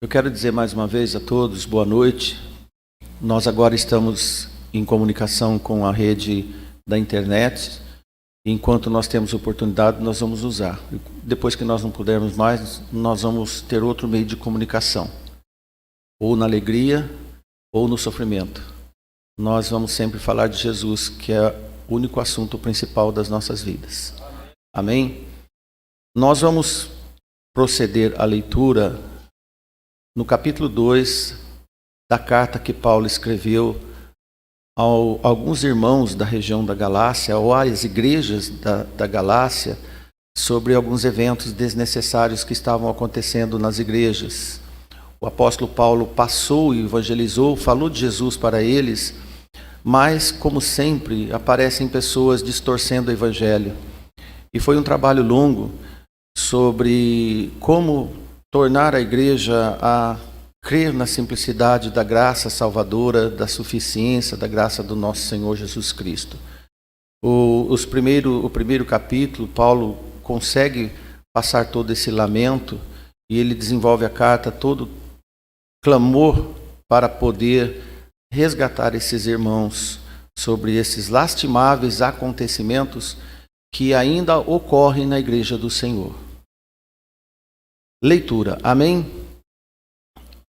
Eu quero dizer mais uma vez a todos, boa noite. Nós agora estamos em comunicação com a rede da internet. Enquanto nós temos oportunidade, nós vamos usar. Depois que nós não pudermos mais, nós vamos ter outro meio de comunicação. Ou na alegria, ou no sofrimento. Nós vamos sempre falar de Jesus, que é o único assunto principal das nossas vidas. Amém? Nós vamos proceder à leitura no capítulo 2 da carta que Paulo escreveu a alguns irmãos da região da Galácia, ou às igrejas da Galácia, sobre alguns eventos desnecessários que estavam acontecendo nas igrejas. O apóstolo Paulo passou e evangelizou, falou de Jesus para eles, mas, como sempre, aparecem pessoas distorcendo o evangelho. E foi um trabalho longo sobre como tornar a igreja a crer na simplicidade da graça salvadora, da suficiência da graça do nosso Senhor Jesus Cristo. O primeiro capítulo, Paulo consegue passar todo esse lamento e ele desenvolve a carta todo clamor para poder resgatar esses irmãos sobre esses lastimáveis acontecimentos que ainda ocorrem na igreja do Senhor. Leitura, amém?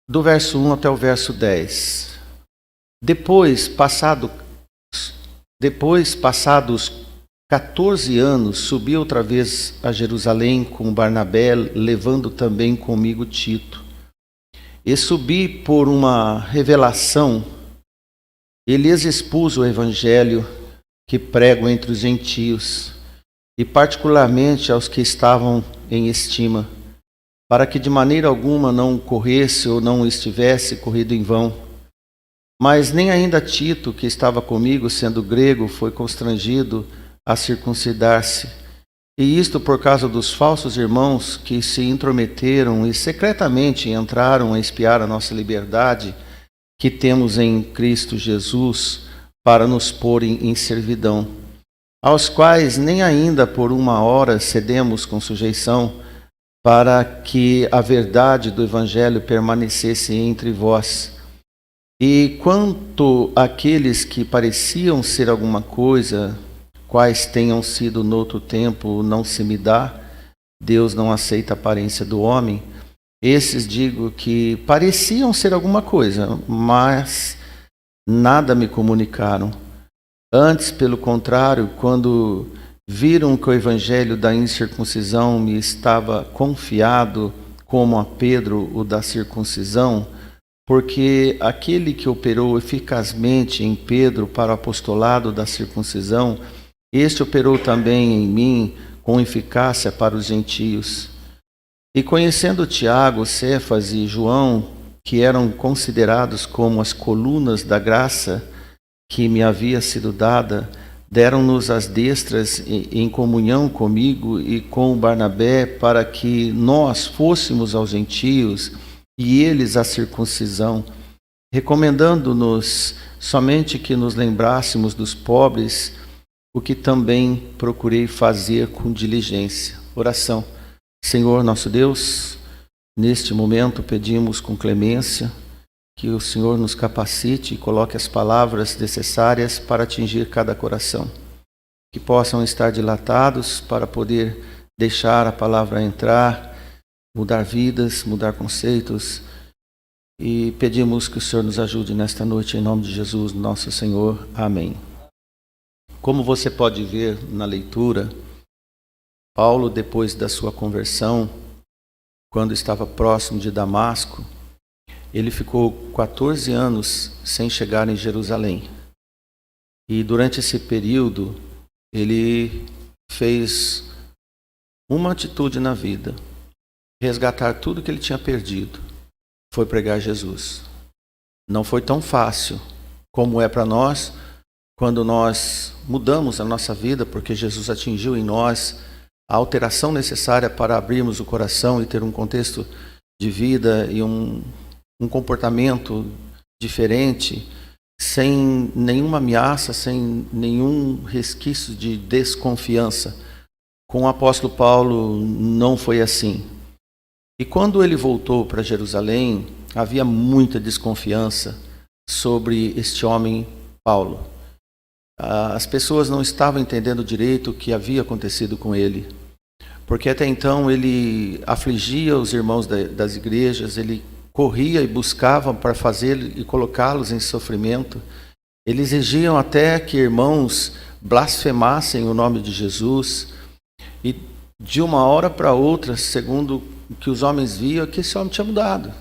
Do verso 1 até o verso 10. Depois passados 14 anos, subi outra vez a Jerusalém com Barnabé, levando também comigo Tito. E subi por uma revelação, e lhes expus o evangelho que prego entre os gentios, e particularmente aos que estavam em estima, para que de maneira alguma não corresse ou não estivesse corrido em vão. Mas nem ainda Tito, que estava comigo, sendo grego, foi constrangido a circuncidar-se. E isto por causa dos falsos irmãos que se intrometeram e secretamente entraram a espiar a nossa liberdade que temos em Cristo Jesus para nos porem em servidão, aos quais nem ainda por uma hora cedemos com sujeição, para que a verdade do Evangelho permanecesse entre vós. E quanto àqueles que pareciam ser alguma coisa, quais tenham sido noutro tempo, não se me dá, Deus não aceita a aparência do homem, esses digo que pareciam ser alguma coisa, mas nada me comunicaram. Antes, pelo contrário, quando viram que o evangelho da incircuncisão me estava confiado, como a Pedro o da circuncisão, porque aquele que operou eficazmente em Pedro para o apostolado da circuncisão, este operou também em mim com eficácia para os gentios. E conhecendo Tiago, Cefas e João, que eram considerados como as colunas da graça que me havia sido dada, deram-nos as destras em comunhão comigo e com Barnabé, para que nós fôssemos aos gentios e eles à circuncisão, recomendando-nos somente que nos lembrássemos dos pobres, o que também procurei fazer com diligência. Oração. Senhor nosso Deus, neste momento pedimos com clemência que o Senhor nos capacite e coloque as palavras necessárias para atingir cada coração. Que possam estar dilatados para poder deixar a palavra entrar, mudar vidas, mudar conceitos. E pedimos que o Senhor nos ajude nesta noite, em nome de Jesus, nosso Senhor. Amém. Como você pode ver na leitura, Paulo, depois da sua conversão, quando estava próximo de Damasco, ele ficou 14 anos sem chegar em Jerusalém. E durante esse período, ele fez uma atitude na vida: resgatar tudo que ele tinha perdido. Foi pregar Jesus. Não foi tão fácil como é para nós, quando nós mudamos a nossa vida, porque Jesus atingiu em nós a alteração necessária para abrirmos o coração e ter um contexto de vida e um comportamento diferente, sem nenhuma ameaça, sem nenhum resquício de desconfiança. Com o apóstolo Paulo não foi assim. E quando ele voltou para Jerusalém, havia muita desconfiança sobre este homem Paulo. As pessoas não estavam entendendo direito o que havia acontecido com ele, porque até então ele afligia os irmãos das igrejas, ele corria e buscava para fazer e colocá-los em sofrimento. Eles exigiam até que irmãos blasfemassem o nome de Jesus. E de uma hora para outra, segundo o que os homens viam, que esse homem tinha mudado.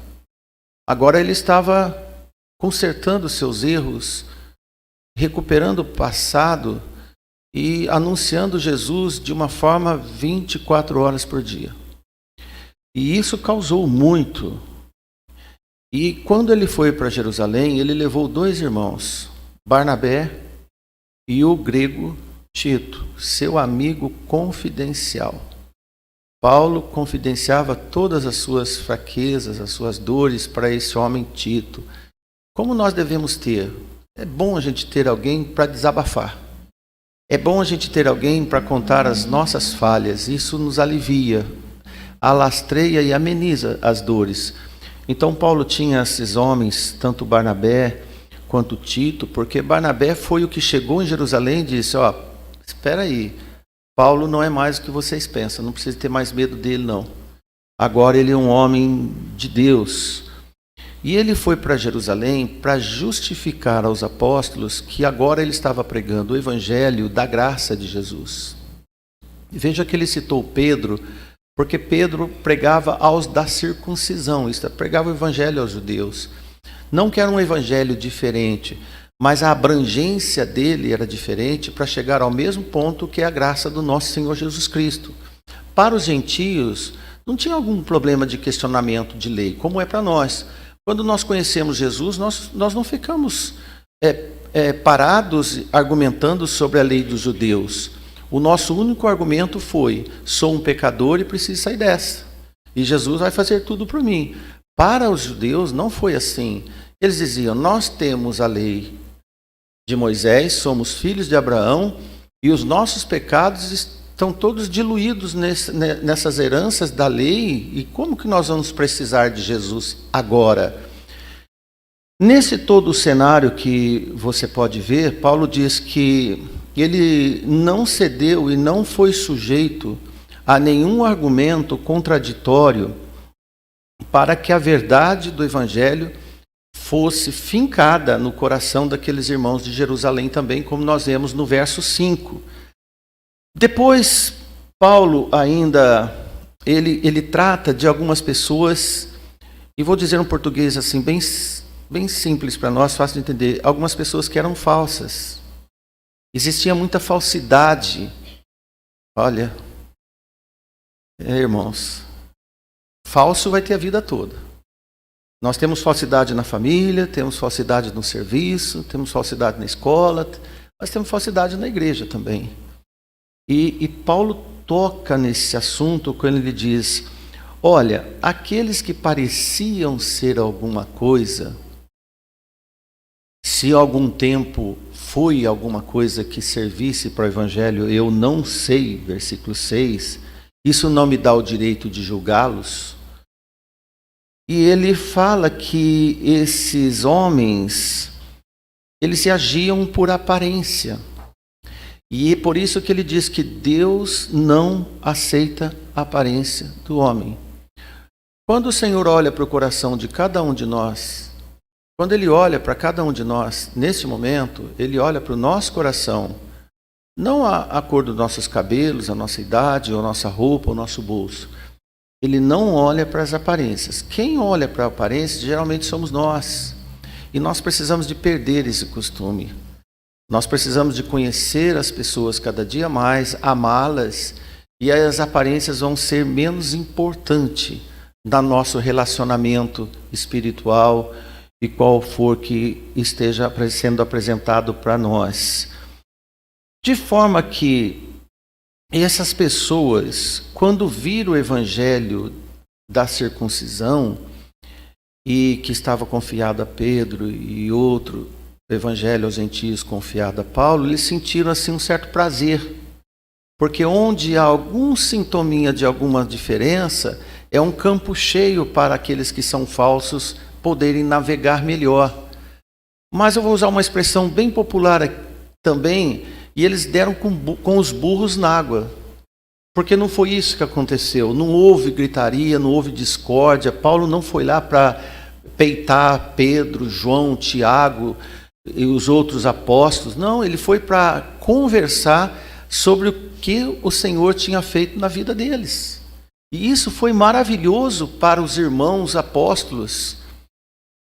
Agora ele estava consertando seus erros, recuperando o passado e anunciando Jesus de uma forma 24 horas por dia. E isso causou muito. E quando ele foi para Jerusalém, ele levou 2 irmãos, Barnabé e o grego Tito, seu amigo confidencial. Paulo confidenciava todas as suas fraquezas, as suas dores para esse homem Tito. Como nós devemos ter? É bom a gente ter alguém para desabafar. É bom a gente ter alguém para contar as nossas falhas. Isso nos alivia, alastreia e ameniza as dores. Então Paulo tinha esses homens, tanto Barnabé quanto Tito, porque Barnabé foi o que chegou em Jerusalém e disse: espera aí, Paulo não é mais o que vocês pensam, não precisa ter mais medo dele não. Agora ele é um homem de Deus. E ele foi para Jerusalém para justificar aos apóstolos que agora ele estava pregando o evangelho da graça de Jesus. Veja que ele citou Pedro, porque Pedro pregava aos da circuncisão, isto é, pregava o evangelho aos judeus. Não que era um evangelho diferente, mas a abrangência dele era diferente para chegar ao mesmo ponto que é a graça do nosso Senhor Jesus Cristo. Para os gentios, não tinha algum problema de questionamento de lei, como é para nós. Quando nós conhecemos Jesus, nós não ficamos parados argumentando sobre a lei dos judeus. O nosso único argumento foi: sou um pecador e preciso sair dessa. E Jesus vai fazer tudo por mim. Para os judeus não foi assim. Eles diziam: nós temos a lei de Moisés, somos filhos de Abraão e os nossos pecados estão todos diluídos nessas heranças da lei. E como que nós vamos precisar de Jesus agora? Nesse todo o cenário que você pode ver, Paulo diz que ele não cedeu e não foi sujeito a nenhum argumento contraditório para que a verdade do evangelho fosse fincada no coração daqueles irmãos de Jerusalém também, como nós vemos no verso 5. Depois, Paulo ainda, ele trata de algumas pessoas, e vou dizer um português assim, bem simples para nós, fácil de entender, algumas pessoas que eram falsas. Existia muita falsidade. Olha, irmãos, falso vai ter a vida toda. Nós temos falsidade na família, temos falsidade no serviço, temos falsidade na escola, mas temos falsidade na igreja também. E Paulo toca nesse assunto quando ele diz: olha, aqueles que pareciam ser alguma coisa, se algum tempo foi alguma coisa que servisse para o evangelho, eu não sei, versículo 6, isso não me dá o direito de julgá-los. E ele fala que esses homens, eles se agiam por aparência. E é por isso que ele diz que Deus não aceita a aparência do homem. Quando o Senhor olha para o coração de cada um de nós, quando Ele olha para cada um de nós, nesse momento, Ele olha para o nosso coração, não a cor dos nossos cabelos, a nossa idade, a nossa roupa, o nosso bolso. Ele não olha para as aparências. Quem olha para a aparência, geralmente somos nós. E nós precisamos de perder esse costume. Nós precisamos de conhecer as pessoas cada dia mais, amá-las, e as aparências vão ser menos importantes no nosso relacionamento espiritual, e qual for que esteja sendo apresentado para nós. De forma que essas pessoas, quando viram o evangelho da circuncisão, e que estava confiado a Pedro e outro evangelho aos gentios confiado a Paulo, eles sentiram assim um certo prazer. Porque onde há algum sintominha de alguma diferença, é um campo cheio para aqueles que são falsos poderem navegar melhor. Mas eu vou usar uma expressão bem popular também, e eles deram com os burros na água. Porque não foi isso que aconteceu. Não houve gritaria, não houve discórdia. Paulo não foi lá para peitar Pedro, João, Tiago e os outros apóstolos. Não, ele foi para conversar sobre o que o Senhor tinha feito na vida deles. E isso foi maravilhoso para os irmãos apóstolos.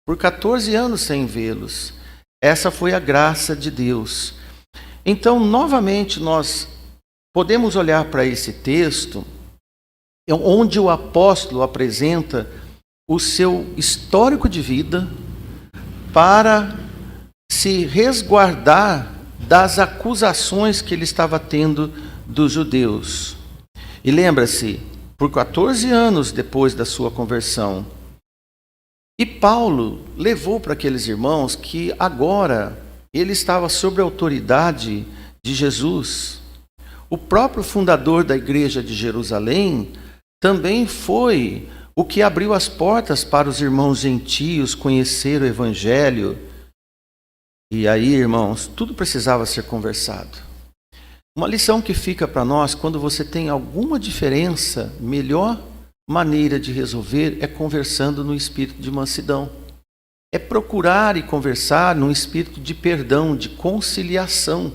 Por 14 anos sem vê-los. Essa foi a graça de Deus. Então, novamente, nós podemos olhar para esse texto, onde o apóstolo apresenta o seu histórico de vida para se resguardar das acusações que ele estava tendo dos judeus. E lembra-se, por 14 anos depois da sua conversão, e Paulo levou para aqueles irmãos que agora ele estava sob a autoridade de Jesus. O próprio fundador da igreja de Jerusalém também foi o que abriu as portas para os irmãos gentios conhecer o evangelho. E aí, irmãos, tudo precisava ser conversado. Uma lição que fica para nós, quando você tem alguma diferença, melhor maneira de resolver é conversando no espírito de mansidão. É procurar e conversar num espírito de perdão, de conciliação.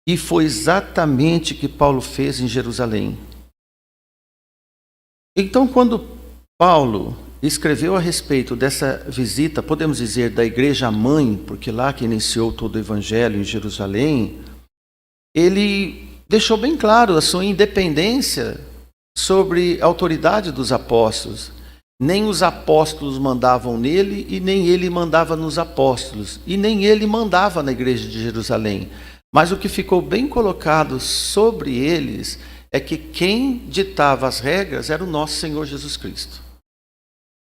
E foi exatamente o que Paulo fez em Jerusalém. Então, quando Paulo escreveu a respeito dessa visita, podemos dizer, da igreja mãe, porque lá que iniciou todo o evangelho em Jerusalém, ele deixou bem claro a sua independência sobre a autoridade dos apóstolos. Nem os apóstolos mandavam nele e nem ele mandava nos apóstolos. E nem ele mandava na igreja de Jerusalém. Mas o que ficou bem colocado sobre eles é que quem ditava as regras era o nosso Senhor Jesus Cristo.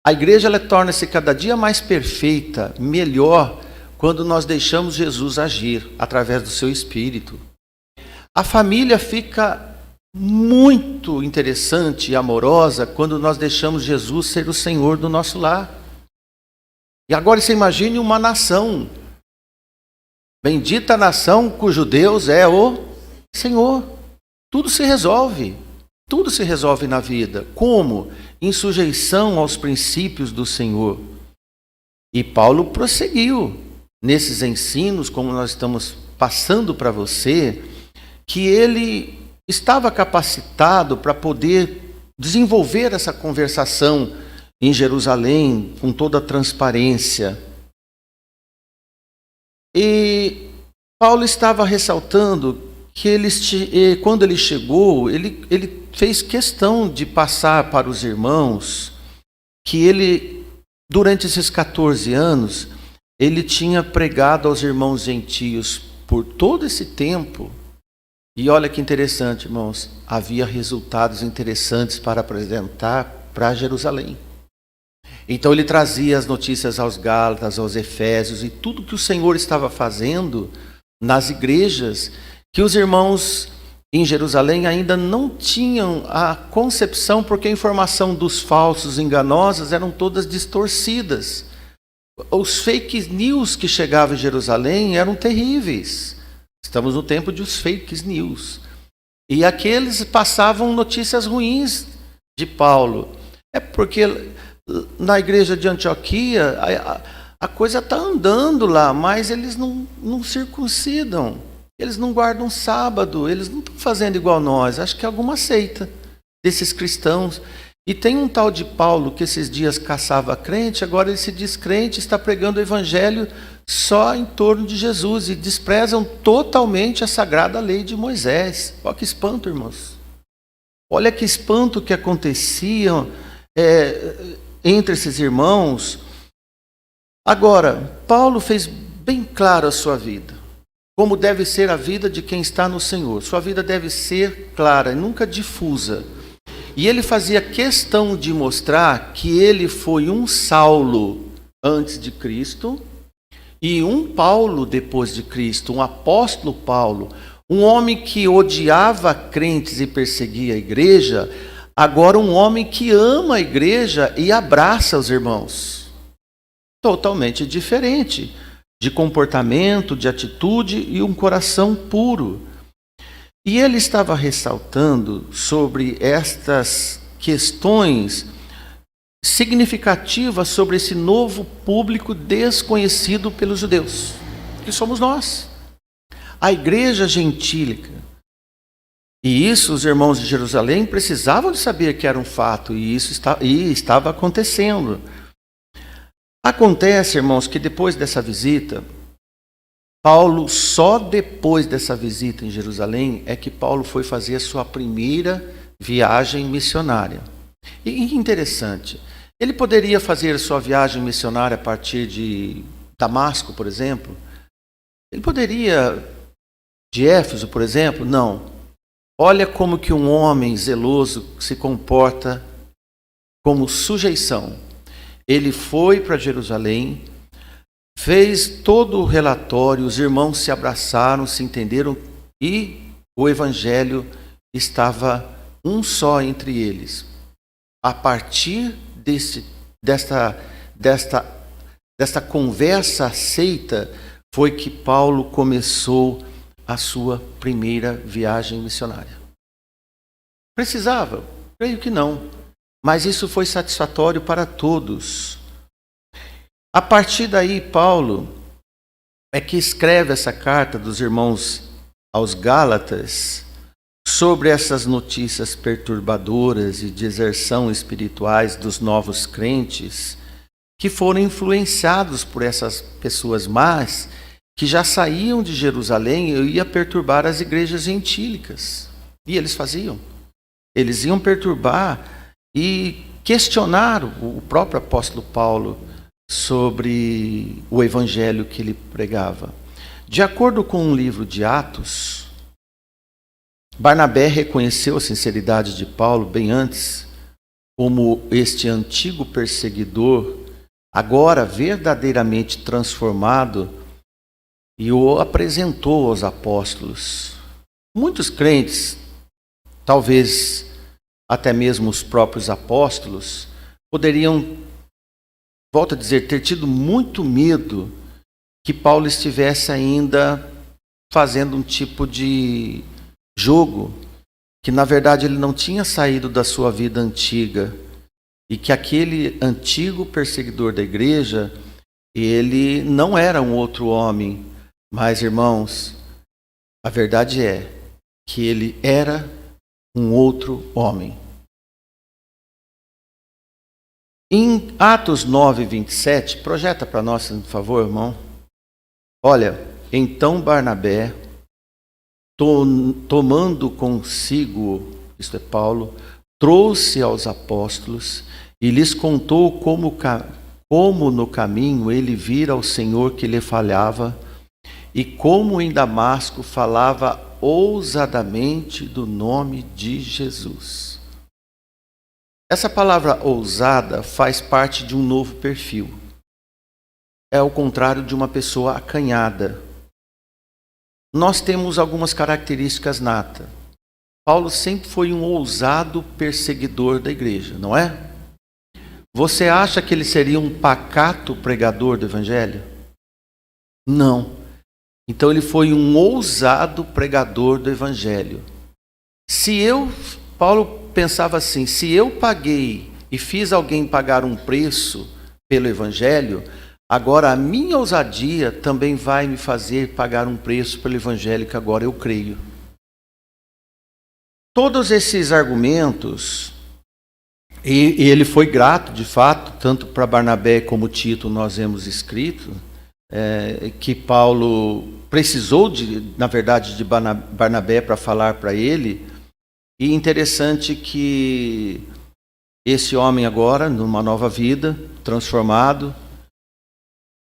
A igreja ela torna-se cada dia mais perfeita, melhor, quando nós deixamos Jesus agir através do seu Espírito. A família fica muito interessante e amorosa quando nós deixamos Jesus ser o Senhor do nosso lar. E agora você imagine uma nação. Bendita a nação cujo Deus é o Senhor. Tudo se resolve na vida. Como? Em sujeição aos princípios do Senhor. E Paulo prosseguiu nesses ensinos, como nós estamos passando para você, que ele estava capacitado para poder desenvolver essa conversação em Jerusalém com toda a transparência. E Paulo estava ressaltando que quando ele chegou, ele fez questão de passar para os irmãos que ele, durante esses 14 anos, ele tinha pregado aos irmãos gentios por todo esse tempo. E olha que interessante, irmãos, havia resultados interessantes para apresentar para Jerusalém. Então ele trazia as notícias aos Gálatas, aos Efésios e tudo que o Senhor estava fazendo nas igrejas, que os irmãos em Jerusalém ainda não tinham a concepção, porque a informação dos falsos enganosas eram todas distorcidas. Os fake news que chegavam em Jerusalém eram terríveis. Estamos no tempo dos fake news. E aqueles passavam notícias ruins de Paulo. É porque na igreja de Antioquia a coisa está andando lá, mas eles não circuncidam. Eles não guardam sábado, eles não estão fazendo igual nós. Acho que é alguma seita desses cristãos. E tem um tal de Paulo que esses dias caçava crente, agora ele se diz crente, está pregando o evangelho só em torno de Jesus e desprezam totalmente a sagrada lei de Moisés. Olha que espanto, irmãos. Olha que espanto que acontecia entre esses irmãos. Agora, Paulo fez bem claro a sua vida. Como deve ser a vida de quem está no Senhor. Sua vida deve ser clara, nunca difusa. E ele fazia questão de mostrar que ele foi um Saulo antes de Cristo e um Paulo depois de Cristo, um apóstolo Paulo, um homem que odiava crentes e perseguia a igreja, agora um homem que ama a igreja e abraça os irmãos. Totalmente diferente de comportamento, de atitude e um coração puro. E ele estava ressaltando sobre estas questões significativas sobre esse novo público desconhecido pelos judeus, que somos nós, a igreja gentílica. E isso os irmãos de Jerusalém precisavam de saber que era um fato, e isso estava acontecendo. Acontece, irmãos, que depois dessa visita, Paulo, só depois dessa visita em Jerusalém, é que Paulo foi fazer a sua primeira viagem missionária. E interessante, ele poderia fazer a sua viagem missionária a partir de Damasco, por exemplo? Ele poderia de Éfeso, por exemplo? Não. Olha como que um homem zeloso se comporta como sujeição. Ele foi para Jerusalém, fez todo o relatório, os irmãos se abraçaram, se entenderam e o evangelho estava um só entre eles. A partir desta conversa aceita foi que Paulo começou a sua primeira viagem missionária. Precisava? Creio que não. Mas isso foi satisfatório para todos. A partir daí, Paulo é que escreve essa carta dos irmãos aos Gálatas sobre essas notícias perturbadoras e deserção espirituais dos novos crentes que foram influenciados por essas pessoas más que já saíam de Jerusalém e iam perturbar as igrejas gentílicas. E eles faziam. Eles iam perturbar e questionar o próprio apóstolo Paulo sobre o evangelho que ele pregava. De acordo com o livro de Atos, Barnabé reconheceu a sinceridade de Paulo bem antes, como este antigo perseguidor, agora verdadeiramente transformado, e o apresentou aos apóstolos. Muitos crentes, talvez até mesmo os próprios apóstolos, poderiam, volto a dizer, ter tido muito medo que Paulo estivesse ainda fazendo um tipo de jogo, que na verdade ele não tinha saído da sua vida antiga, e que aquele antigo perseguidor da igreja, ele não era um outro homem, mas, irmãos, a verdade é que ele era um outro homem. Em Atos 9, 27, projeta para nós, por favor, irmão. Olha, então Barnabé, tomando consigo, isto é Paulo, trouxe aos apóstolos e lhes contou como no caminho ele vira ao Senhor que lhe falhava, e como em Damasco falava ousadamente do nome de Jesus. Essa palavra ousada faz parte de um novo perfil. É o contrário de uma pessoa acanhada. Nós temos algumas características natas. Paulo sempre foi um ousado perseguidor da igreja, não é? Você acha que ele seria um pacato pregador do evangelho? Não. Então ele foi um ousado pregador do evangelho. Paulo pensava assim, se eu paguei e fiz alguém pagar um preço pelo evangelho, agora a minha ousadia também vai me fazer pagar um preço pelo evangelho que agora eu creio. Todos esses argumentos, e ele foi grato de fato, tanto para Barnabé como Tito nós vemos escrito, que Paulo precisou, na verdade, de Barnabé para falar para ele. E interessante que esse homem agora, numa nova vida, transformado,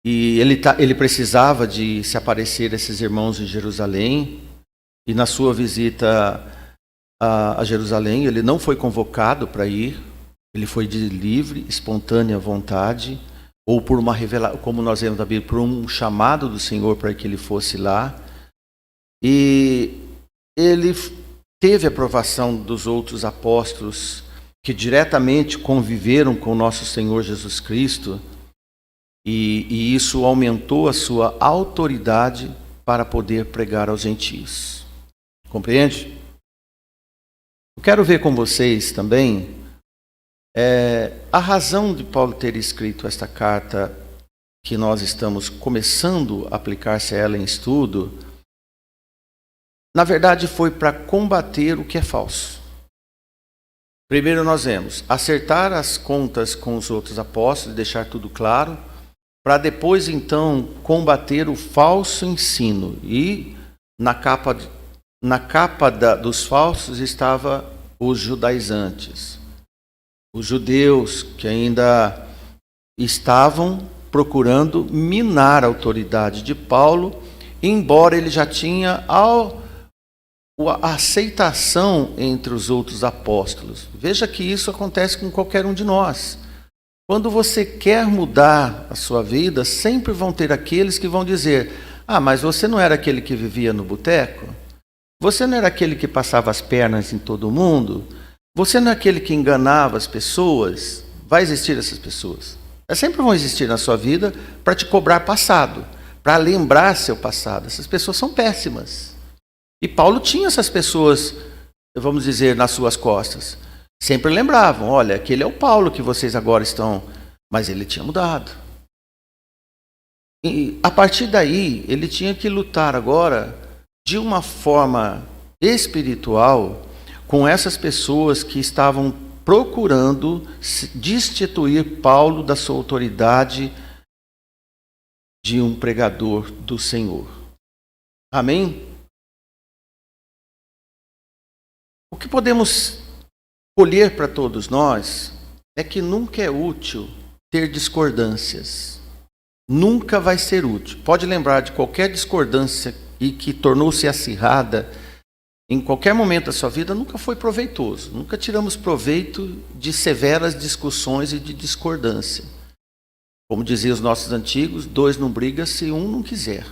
e ele precisava de se aparecer a esses irmãos em Jerusalém, e na sua visita a Jerusalém, ele não foi convocado para ir, ele foi de livre, espontânea vontade, ou por uma revelação, como nós vemos na Bíblia, por um chamado do Senhor para que ele fosse lá. E ele teve a aprovação dos outros apóstolos que diretamente conviveram com o nosso Senhor Jesus Cristo, e isso aumentou a sua autoridade para poder pregar aos gentios. Compreende? Eu quero ver com vocês também a razão de Paulo ter escrito esta carta, que nós estamos começando a aplicar-se a ela em estudo. Na verdade, foi para combater o que é falso. Primeiro nós vemos acertar as contas com os outros apóstolos, deixar tudo claro, para depois então combater o falso ensino. E na capa dos falsos estava os judaizantes, os judeus que ainda estavam procurando minar a autoridade de Paulo, embora ele já tinha a aceitação entre os outros apóstolos. Veja que isso acontece com qualquer um de nós. Quando você quer mudar a sua vida, sempre vão ter aqueles que vão dizer: ah, mas você não era aquele que vivia no boteco? Você não era aquele que passava as pernas em todo mundo? Você não é aquele que enganava as pessoas? Vai existir essas pessoas. Elas sempre vão existir na sua vida para te cobrar passado, para lembrar seu passado. Essas pessoas são péssimas. E Paulo tinha essas pessoas, vamos dizer, nas suas costas. Sempre lembravam: olha, aquele é o Paulo que vocês agora estão... Mas ele tinha mudado. E a partir daí, ele tinha que lutar agora de uma forma espiritual com essas pessoas que estavam procurando destituir Paulo da sua autoridade de um pregador do Senhor. Amém? O que podemos colher para todos nós é que nunca é útil ter discordâncias. Nunca vai ser útil. Pode lembrar de qualquer discordância e que tornou-se acirrada em qualquer momento da sua vida, nunca foi proveitoso. Nunca tiramos proveito de severas discussões e de discordância. Como diziam os nossos antigos, 2 não brigam se um não quiser.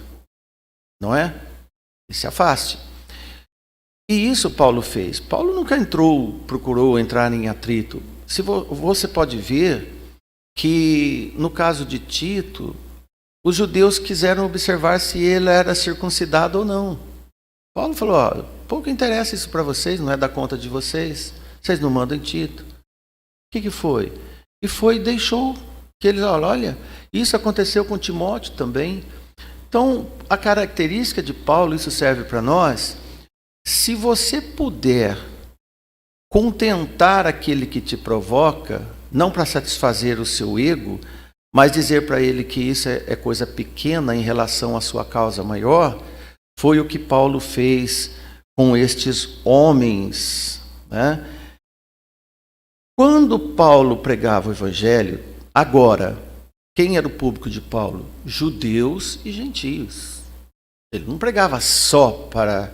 Não é? E se afaste. E isso Paulo fez. Paulo nunca procurou entrar em atrito. Você pode ver que, no caso de Tito, os judeus quiseram observar se ele era circuncidado ou não. Paulo falou: ó, pouco interessa isso para vocês, não é da conta de vocês. Vocês não mandam em Tito. O que foi? E deixou que eles, olha, isso aconteceu com Timóteo também. Então, a característica de Paulo, isso serve para nós. Se você puder contentar aquele que te provoca, não para satisfazer o seu ego, mas dizer para ele que isso é coisa pequena em relação à sua causa maior, foi o que Paulo fez com estes homens, né? Quando Paulo pregava o evangelho, agora, quem era o público de Paulo? Judeus e gentios. Ele não pregava só para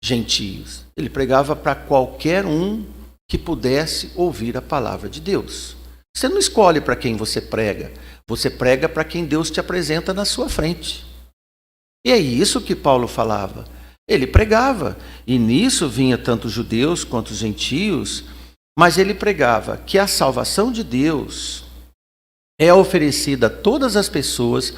gentios, ele pregava para qualquer um que pudesse ouvir a palavra de Deus. Você não escolhe para quem você prega para quem Deus te apresenta na sua frente. E é isso que Paulo falava. Ele pregava, e nisso vinha tanto os judeus quanto os gentios, mas ele pregava que a salvação de Deus é oferecida a todas as pessoas,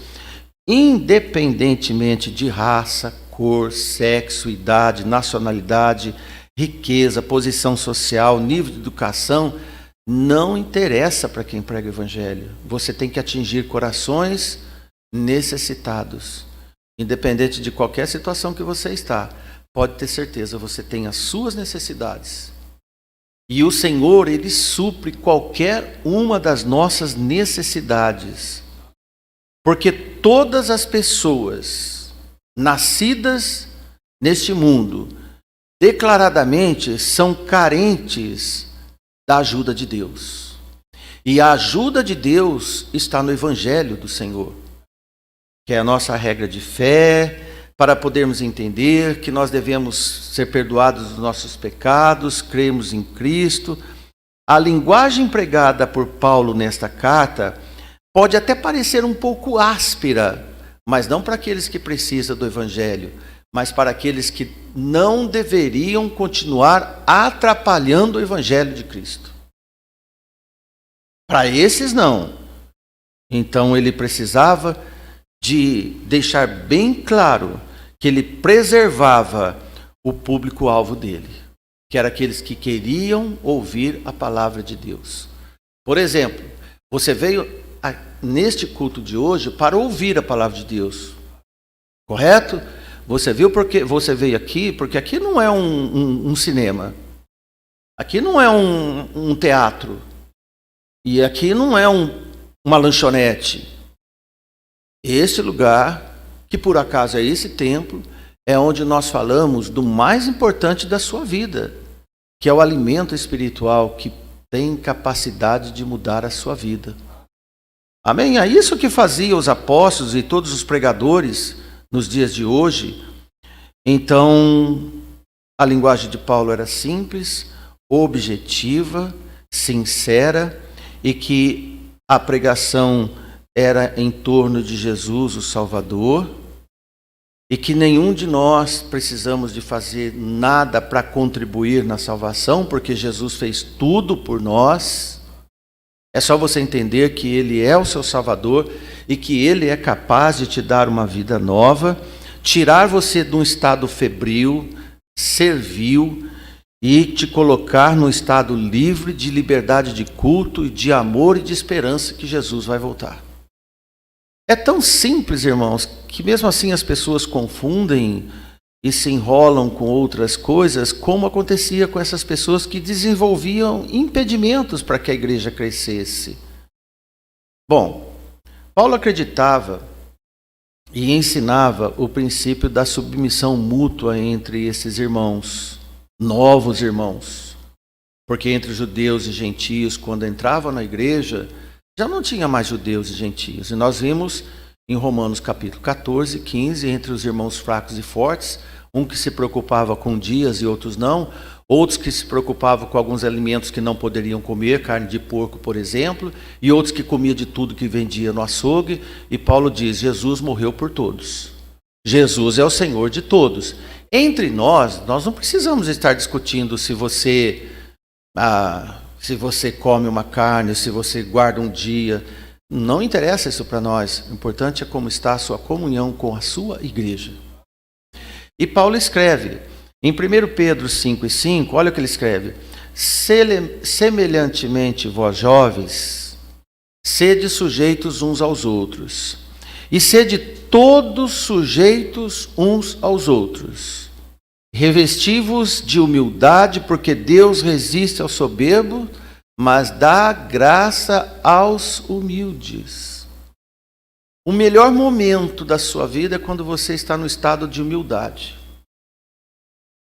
independentemente de raça, cor, sexo, idade, nacionalidade, riqueza, posição social, nível de educação. Não interessa para quem prega o evangelho. Você tem que atingir corações necessitados. Independente de qualquer situação que você está, pode ter certeza, você tem as suas necessidades. E o Senhor, Ele supre qualquer uma das nossas necessidades. Porque todas as pessoas nascidas neste mundo, declaradamente, são carentes da ajuda de Deus. E a ajuda de Deus está no Evangelho do Senhor, que é a nossa regra de fé, para podermos entender que nós devemos ser perdoados dos nossos pecados, cremos em Cristo. A linguagem pregada por Paulo nesta carta pode até parecer um pouco áspera, mas não para aqueles que precisam do Evangelho, mas para aqueles que não deveriam continuar atrapalhando o Evangelho de Cristo. Para esses, não. Então, ele precisava de deixar bem claro que ele preservava o público-alvo dele, que era aqueles que queriam ouvir a palavra de Deus. Por exemplo, você veio neste culto de hoje para ouvir a palavra de Deus, correto? Você veio aqui porque aqui não é um cinema, aqui não é um teatro, e aqui não é uma lanchonete. Este lugar, que por acaso é esse templo, é onde nós falamos do mais importante da sua vida, que é o alimento espiritual que tem capacidade de mudar a sua vida. Amém? É isso que fazia os apóstolos e todos os pregadores nos dias de hoje. Então, a linguagem de Paulo era simples, objetiva, sincera, e que a pregação era em torno de Jesus, o Salvador, e que nenhum de nós precisamos de fazer nada para contribuir na salvação, porque Jesus fez tudo por nós. É só você entender que Ele é o seu Salvador e que Ele é capaz de te dar uma vida nova, tirar você de um estado febril, servil, e te colocar num estado livre de liberdade de culto, e de amor e de esperança que Jesus vai voltar. É tão simples, irmãos, que mesmo assim as pessoas confundem e se enrolam com outras coisas, como acontecia com essas pessoas que desenvolviam impedimentos para que a igreja crescesse. Bom, Paulo acreditava e ensinava o princípio da submissão mútua entre esses irmãos, novos irmãos, porque entre judeus e gentios, quando entravam na igreja, já não tinha mais judeus e gentios. E nós vimos em Romanos capítulo 14, 15, entre os irmãos fracos e fortes, um que se preocupava com dias e outros não, outros que se preocupavam com alguns alimentos que não poderiam comer, carne de porco, por exemplo, e outros que comiam de tudo que vendia no açougue. E Paulo diz, Jesus morreu por todos. Jesus é o Senhor de todos. Entre nós não precisamos estar discutindo se você come uma carne, se você guarda um dia. Não interessa isso para nós. O importante é como está a sua comunhão com a sua igreja. E Paulo escreve, em 1 Pedro 5:5, olha o que ele escreve. Semelhantemente, vós jovens, sede sujeitos uns aos outros, e sede todos sujeitos uns aos outros. Revesti-vos de humildade, porque Deus resiste ao soberbo, mas dá graça aos humildes. O melhor momento da sua vida é quando você está no estado de humildade.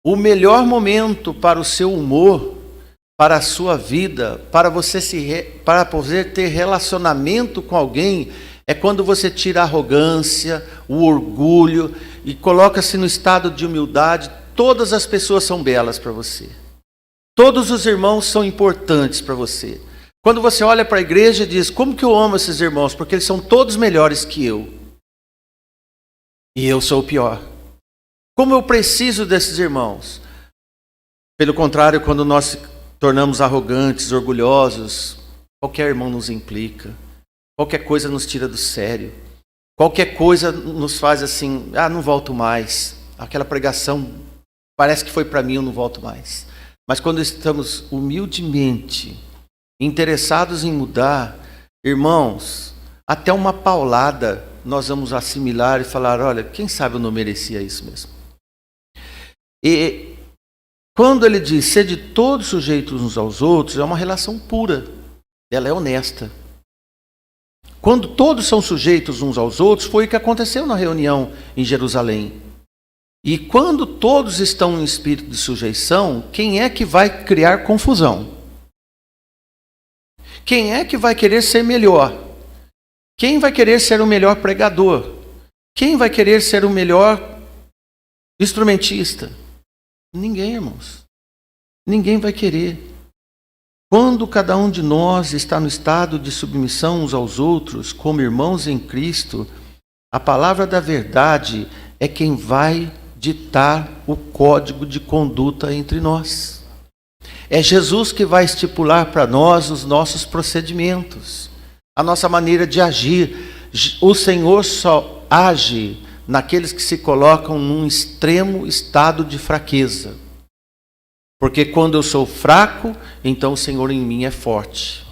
O melhor momento para o seu humor, para a sua vida, para poder ter relacionamento com alguém, é quando você tira a arrogância, o orgulho e coloca-se no estado de humildade. Todas as pessoas são belas para você. Todos os irmãos são importantes para você. Quando você olha para a igreja e diz, como que eu amo esses irmãos? Porque eles são todos melhores que eu. E eu sou o pior. Como eu preciso desses irmãos? Pelo contrário, quando nós tornamos arrogantes, orgulhosos, qualquer irmão nos implica. Qualquer coisa nos tira do sério. Qualquer coisa nos faz assim, não volto mais. Aquela pregação parece que foi para mim, eu não volto mais. Mas quando estamos humildemente interessados em mudar, irmãos, até uma paulada nós vamos assimilar e falar, olha, quem sabe eu não merecia isso mesmo. E quando ele diz, sede todos sujeitos uns aos outros, é uma relação pura, ela é honesta. Quando todos são sujeitos uns aos outros, foi o que aconteceu na reunião em Jerusalém. E quando todos estão em espírito de sujeição, quem é que vai criar confusão? Quem é que vai querer ser melhor? Quem vai querer ser o melhor pregador? Quem vai querer ser o melhor instrumentista? Ninguém, irmãos. Ninguém vai querer. Quando cada um de nós está no estado de submissão uns aos outros, como irmãos em Cristo, a palavra da verdade é quem vai ditar o código de conduta entre nós. É Jesus que vai estipular para nós os nossos procedimentos, a nossa maneira de agir. O Senhor só age naqueles que se colocam num extremo estado de fraqueza. Porque quando eu sou fraco, então o Senhor em mim é forte.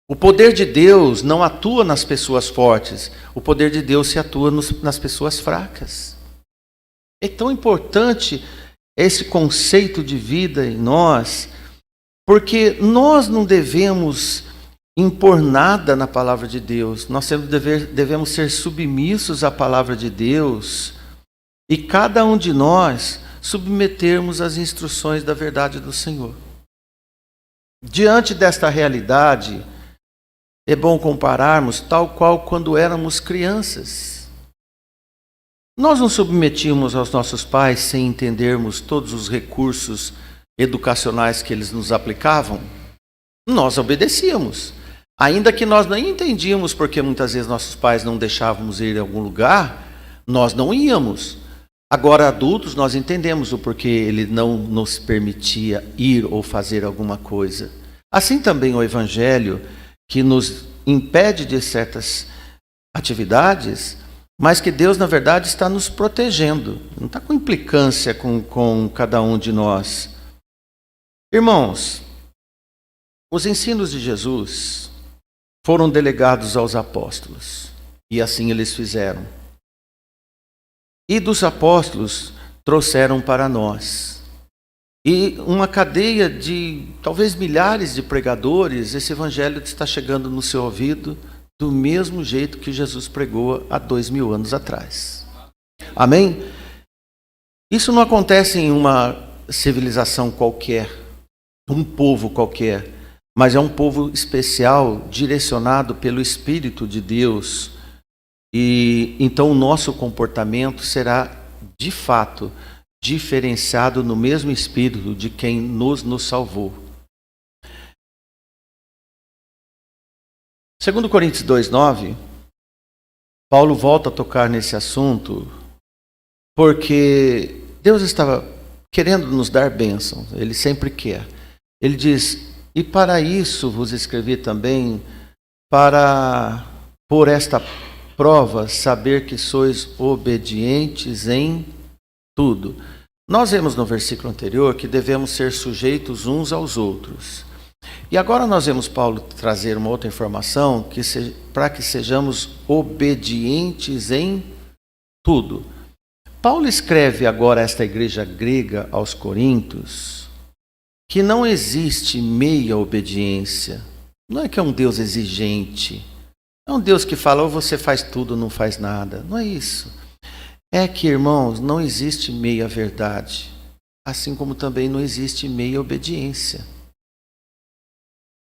O poder de Deus não atua nas pessoas fortes, o poder de Deus se atua nas pessoas fracas. É tão importante esse conceito de vida em nós, porque nós não devemos impor nada na palavra de Deus, nós devemos ser submissos à palavra de Deus, e cada um de nós submetermos as instruções da verdade do Senhor. Diante desta realidade, é bom compararmos tal qual quando éramos crianças. Nós não submetíamos aos nossos pais sem entendermos todos os recursos educacionais que eles nos aplicavam? Nós obedecíamos. Ainda que nós nem entendíamos porque muitas vezes nossos pais não deixávamos ir a algum lugar, nós não íamos. Agora, adultos, nós entendemos o porquê ele não nos permitia ir ou fazer alguma coisa. Assim também o Evangelho, que nos impede de certas atividades, mas que Deus, na verdade, está nos protegendo. Não está com implicância com cada um de nós. Irmãos, os ensinos de Jesus foram delegados aos apóstolos, e assim eles fizeram. E dos apóstolos trouxeram para nós. E uma cadeia de talvez milhares de pregadores, esse evangelho está chegando no seu ouvido do mesmo jeito que Jesus pregou há 2000 anos atrás. Amém? Isso não acontece em uma civilização qualquer, um povo qualquer, mas é um povo especial, direcionado pelo Espírito de Deus. E então o nosso comportamento será, de fato, diferenciado no mesmo Espírito de quem nos salvou. 2 Coríntios 2,9, Paulo volta a tocar nesse assunto, porque Deus estava querendo nos dar bênção, Ele sempre quer. Ele diz, e para isso vos escrevi também, para, por esta prova, saber que sois obedientes em tudo. Nós vemos no versículo anterior que devemos ser sujeitos uns aos outros. E agora nós vemos Paulo trazer uma outra informação, para que sejamos obedientes em tudo. Paulo escreve agora a esta igreja grega aos Coríntios, que não existe meia obediência. Não é que é um Deus exigente. Não é um Deus que fala, ou você faz tudo ou não faz nada. Não é isso. É que, irmãos, não existe meia verdade. Assim como também não existe meia obediência.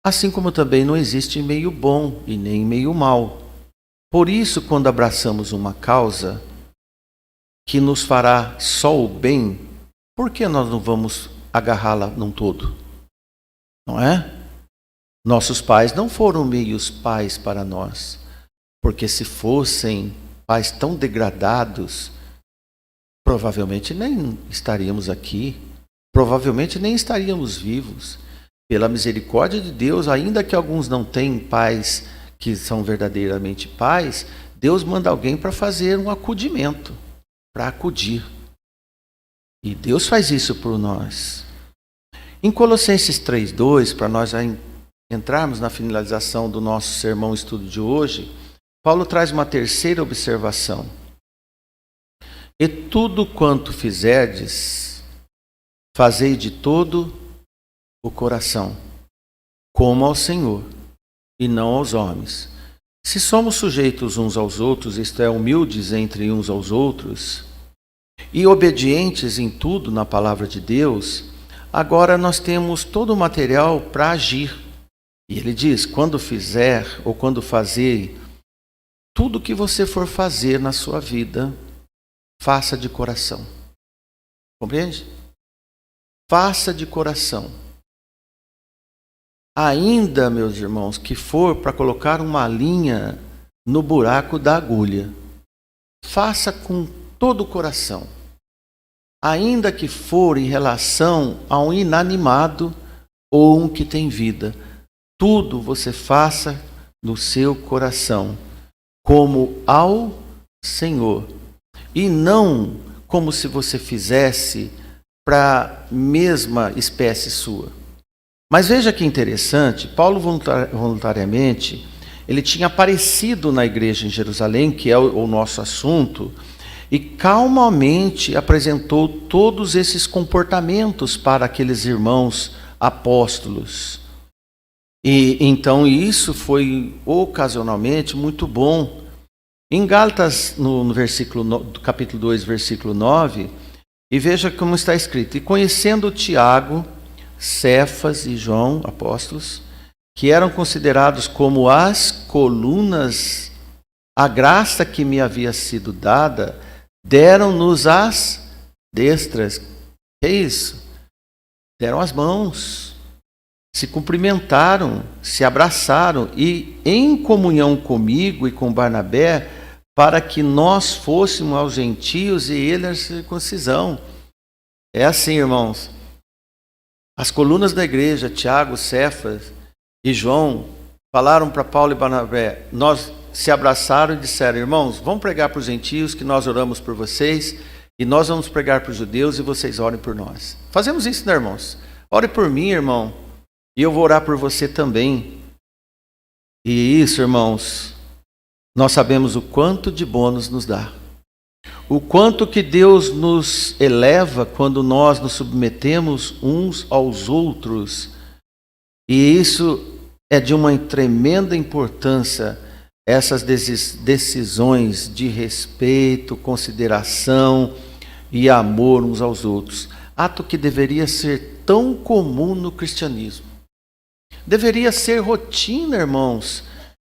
Assim como também não existe meio bom e nem meio mal. Por isso, quando abraçamos uma causa que nos fará só o bem, por que nós não vamos agarrá-la num todo? Não é? Nossos pais não foram meios pais para nós, porque se fossem pais tão degradados, provavelmente nem estaríamos aqui, provavelmente nem estaríamos vivos. Pela misericórdia de Deus, ainda que alguns não tenham pais que são verdadeiramente pais, Deus manda alguém para fazer um acudimento, para acudir. E Deus faz isso por nós. Em Colossenses 3,2, para nós já entrarmos na finalização do nosso sermão estudo de hoje, Paulo traz uma terceira observação. E tudo quanto fizerdes, fazei de todo o coração, como ao Senhor, e não aos homens. Se somos sujeitos uns aos outros, isto é, humildes entre uns aos outros, e obedientes em tudo na palavra de Deus, agora nós temos todo o material para agir. E ele diz, quando fizer ou quando fazer, tudo que você for fazer na sua vida, faça de coração. Compreende? Faça de coração. Ainda, meus irmãos, que for para colocar uma linha no buraco da agulha, faça com todo o coração. ainda que for em relação a um inanimado ou um que tem vida. Tudo você faça no seu coração, como ao Senhor, e não como se você fizesse para a mesma espécie sua. Mas veja que interessante, Paulo voluntariamente, ele tinha aparecido na igreja em Jerusalém, que é o nosso assunto, e calmamente apresentou todos esses comportamentos para aqueles irmãos apóstolos. E então isso foi ocasionalmente muito bom. Em Gálatas, no capítulo 2, versículo 9, e veja como está escrito: e conhecendo Tiago, Cefas e João, apóstolos, que eram considerados como as colunas, a graça que me havia sido dada, deram-nos as destras. Que é isso? Deram as mãos, se cumprimentaram, se abraçaram, e em comunhão comigo e com Barnabé, para que nós fôssemos aos gentios e ele à circuncisão. É assim, irmãos. As colunas da igreja, Tiago, Cefas e João, falaram para Paulo e Barnabé, nós se abraçaram e disseram: irmãos, vamos pregar para os gentios que nós oramos por vocês, e nós vamos pregar para os judeus e vocês orem por nós. Fazemos isso, né, irmãos? Ore por mim, irmão, e eu vou orar por você também. E isso, irmãos, nós sabemos o quanto de bônus nos dá. O quanto que Deus nos eleva quando nós nos submetemos uns aos outros. E isso é de uma tremenda importância, essas decisões de respeito, consideração e amor uns aos outros. Ato que deveria ser tão comum no cristianismo. Deveria ser rotina, irmãos.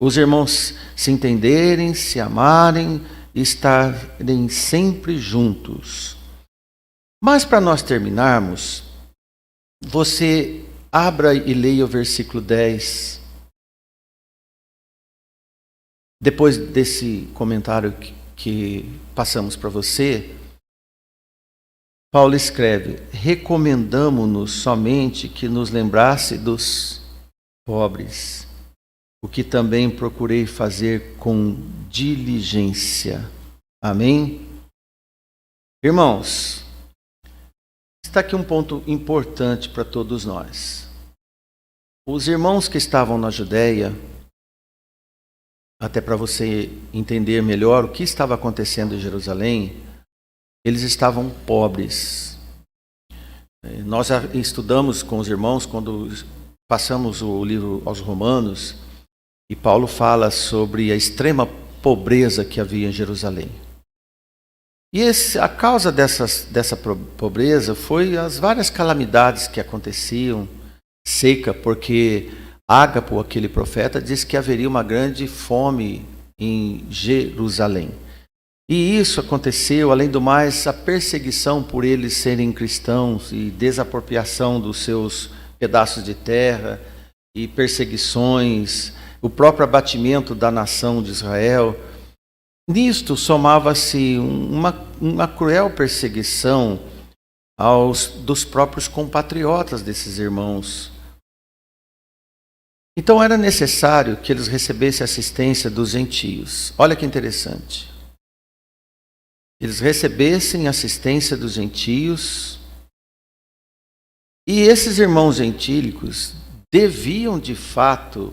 Os irmãos se entenderem, se amarem, estarem sempre juntos. Mas para nós terminarmos, você abra e leia o versículo 10. Depois desse comentário que passamos para você, Paulo escreve: recomendamo-nos somente que nos lembrasse dos pobres, o que também procurei fazer com diligência. Amém? Irmãos, está aqui um ponto importante para todos nós. Os irmãos que estavam na Judéia, até para você entender melhor o que estava acontecendo em Jerusalém, eles estavam pobres. Nós já estudamos com os irmãos quando passamos o livro aos Romanos, e Paulo fala sobre a extrema pobreza que havia em Jerusalém. E a causa dessa pobreza foi as várias calamidades que aconteciam, seca, porque Ágapo, aquele profeta, disse que haveria uma grande fome em Jerusalém. E isso aconteceu, além do mais, a perseguição por eles serem cristãos e desapropriação dos seus pedaços de terra e perseguições, o próprio abatimento da nação de Israel. Nisto somava-se uma cruel perseguição dos próprios compatriotas desses irmãos. Então era necessário que eles recebessem assistência dos gentios. Olha que interessante. Eles recebessem assistência dos gentios, e esses irmãos gentílicos deviam de fato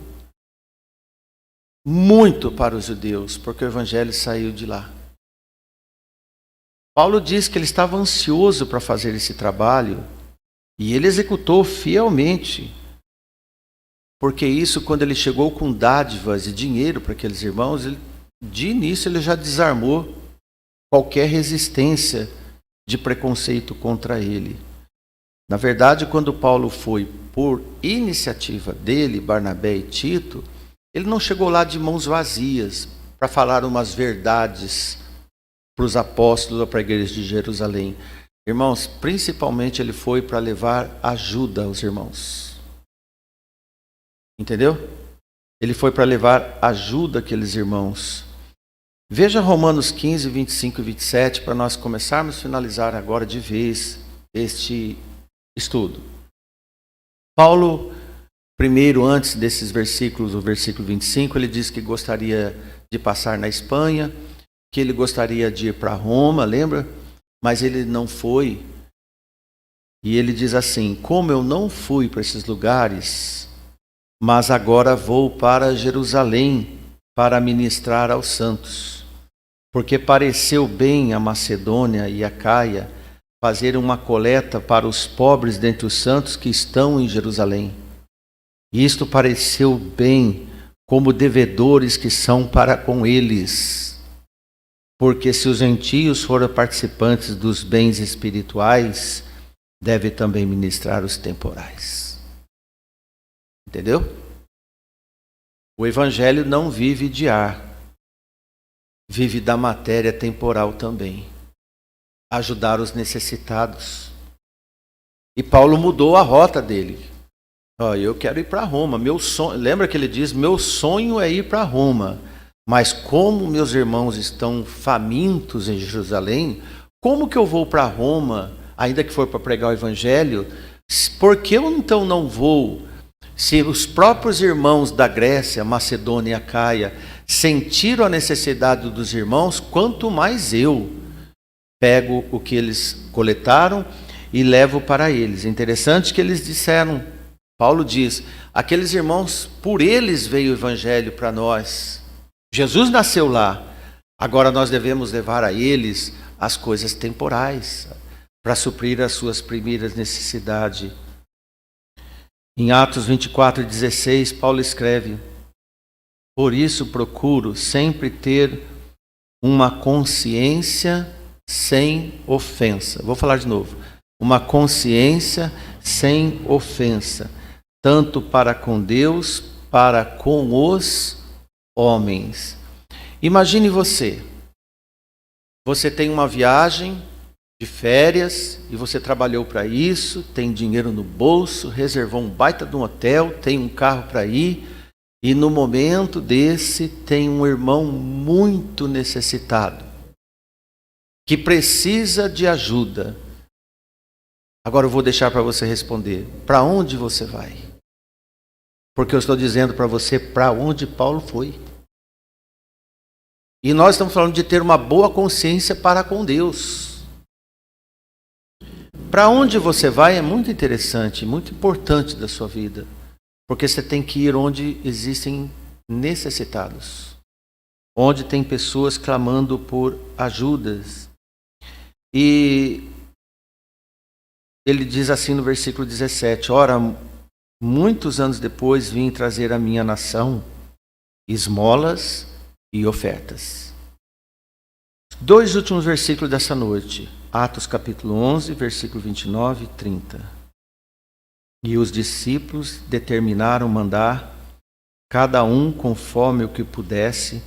muito para os judeus, porque o evangelho saiu de lá. Paulo diz que ele estava ansioso para fazer esse trabalho, e ele executou fielmente, porque isso, quando ele chegou com dádivas e dinheiro para aqueles irmãos, de início ele já desarmou qualquer resistência de preconceito contra ele. Na verdade, quando Paulo foi por iniciativa dele, Barnabé e Tito, ele não chegou lá de mãos vazias para falar umas verdades para os apóstolos ou para a igreja de Jerusalém. Irmãos, principalmente ele foi para levar ajuda aos irmãos. Entendeu? Ele foi para levar ajuda àqueles irmãos. Veja Romanos 15, 25 e 27, para nós começarmos a finalizar agora de vez este estudo. Paulo, primeiro, antes desses versículos, o versículo 25, ele diz que gostaria de passar na Espanha, que ele gostaria de ir para Roma, lembra? Mas ele não foi. E ele diz assim: como eu não fui para esses lugares, mas agora vou para Jerusalém para ministrar aos santos, porque pareceu bem a Macedônia e a Caia fazer uma coleta para os pobres dentre os santos que estão em Jerusalém. E isto pareceu bem, como devedores que são para com eles. Porque se os gentios foram participantes dos bens espirituais, deve também ministrar os temporais. Entendeu? O evangelho não vive de ar, vive da matéria temporal também. Ajudar os necessitados. E Paulo mudou a rota dele. Eu quero ir para Roma. Meu sonho, lembra que ele diz: meu sonho é ir para Roma. Mas como meus irmãos estão famintos em Jerusalém, como que eu vou para Roma, ainda que for para pregar o evangelho? Por que eu então não vou? Se os próprios irmãos da Grécia, Macedônia e Acaia sentiram a necessidade dos irmãos, quanto mais eu pego o que eles coletaram e levo para eles. Interessante que eles disseram, Paulo diz, aqueles irmãos, por eles veio o evangelho para nós. Jesus nasceu lá, agora nós devemos levar a eles as coisas temporais, para suprir as suas primeiras necessidades. Em Atos 24:16, Paulo escreve: por isso procuro sempre ter uma consciência sem ofensa. Vou falar de novo. Uma consciência sem ofensa, tanto para com Deus, para com os homens. Imagine você. Você tem uma viagem de férias e você trabalhou para isso, tem dinheiro no bolso, reservou um baita de um hotel, tem um carro para ir, e no momento desse tem um irmão muito necessitado, que precisa de ajuda. Agora eu vou deixar para você responder. Para onde você vai? Porque eu estou dizendo para você para onde Paulo foi. E nós estamos falando de ter uma boa consciência para com Deus. Para onde você vai é muito interessante, muito importante da sua vida. Porque você tem que ir onde existem necessitados. Onde tem pessoas clamando por ajudas. E ele diz assim no versículo 17: ora, muitos anos depois vim trazer à minha nação esmolas e ofertas. Dois últimos versículos dessa noite. Atos capítulo 11, versículo 29 e 30. E os discípulos determinaram mandar, cada um conforme o que pudesse,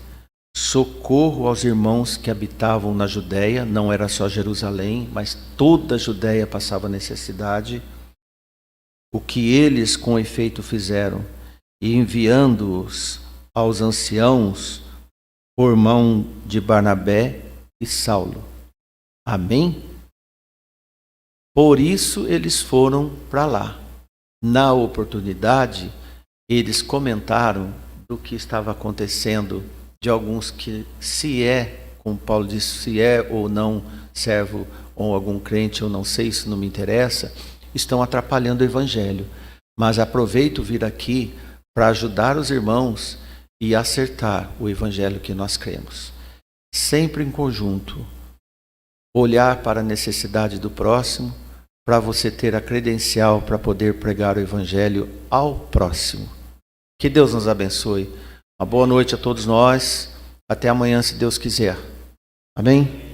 socorro aos irmãos que habitavam na Judéia. Não era só Jerusalém, mas toda a Judéia passava necessidade. O que eles com efeito fizeram, e enviando-os aos anciãos por mão de Barnabé e Saulo. Amém? Por isso eles foram para lá. Na oportunidade, eles comentaram do que estava acontecendo, de alguns que, se é, como Paulo disse, se é ou não servo ou algum crente, eu não sei, isso não me interessa, estão atrapalhando o evangelho. Mas aproveito vir aqui para ajudar os irmãos e acertar o evangelho que nós cremos. Sempre em conjunto. Olhar para a necessidade do próximo, para você ter a credencial para poder pregar o evangelho ao próximo. Que Deus nos abençoe. Uma boa noite a todos nós. Até amanhã, se Deus quiser. Amém?